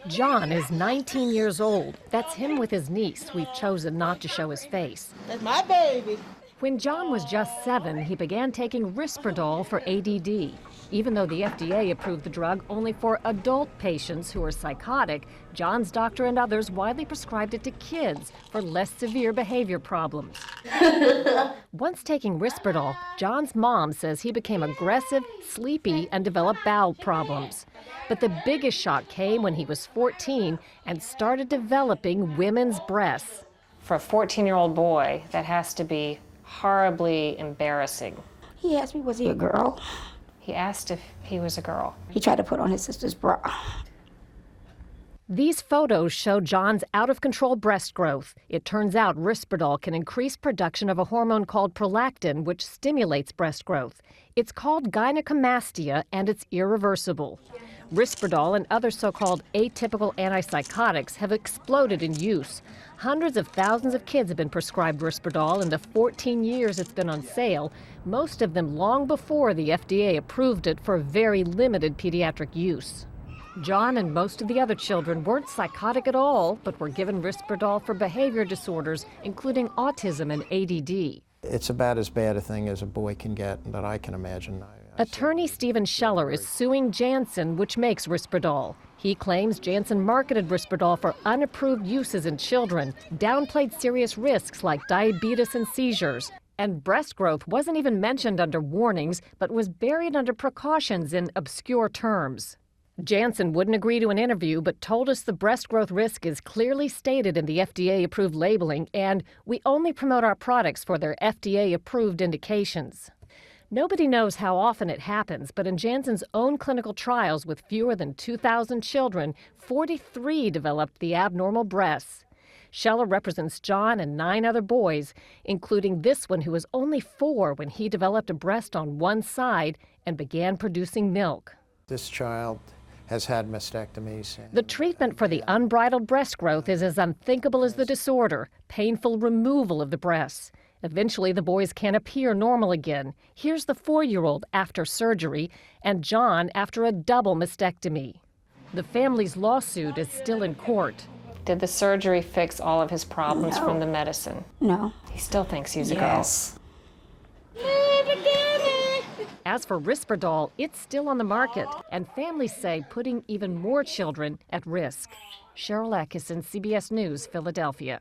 John is 19 years old. That's him with his niece. We've chosen not to show his face. That's my baby. When John was just 7, he began taking Risperdal for ADD. Even though the FDA approved the drug only for adult patients who are psychotic, John's doctor and others widely prescribed it to kids for less severe behavior problems. Once taking Risperdal, John's mom says he became aggressive, sleepy, and developed bowel problems. But the biggest shock came when he was 14 and started developing women's breasts. For a 14-year-old boy, that has to be horribly embarrassing. He asked me, was he a girl? He asked if he was a girl. He tried to put on his sister's bra. These photos show John's out-of-control breast growth. It turns out Risperdal can increase production of a hormone called prolactin, which stimulates breast growth. It's called gynecomastia, and it's irreversible. Risperdal and other so-called atypical antipsychotics have exploded in use. Hundreds of thousands of kids have been prescribed Risperdal in the 14 years it's been on sale, most of them long before the FDA approved it for very limited pediatric use. John and most of the other children weren't psychotic at all, but were given Risperdal for behavior disorders, including autism and ADD. It's about as bad a thing as a boy can get that I can imagine. Attorney Stephen Scheller is suing Janssen, which makes Risperdal. He claims Janssen marketed Risperdal for unapproved uses in children, downplayed serious risks like diabetes and seizures, and breast growth wasn't even mentioned under warnings, but was buried under precautions in obscure terms. Janssen wouldn't agree to an interview, but told us the breast growth risk is clearly stated in the FDA-approved labeling, and we only promote our products for their FDA-approved indications. Nobody knows how often it happens, but in Janssen's own clinical trials with fewer than 2,000 children, 43 developed the abnormal breasts. Scheller represents John and 9 other boys, including this one who was only 4 when he developed a breast on one side and began producing milk. This child has had mastectomies. The treatment for the unbridled breast growth is as unthinkable as the disorder, painful removal of the breasts. Eventually, the boys can appear normal again. Here's the 4-year-old after surgery, and John after a double mastectomy. The family's lawsuit is still in court. Did the surgery fix all of his problems No. from the medicine? No. He still thinks he's a Yes. girl. As for Risperdal, it's still on the market, and families say putting even more children at risk. Sharyl Attkisson, CBS News, Philadelphia.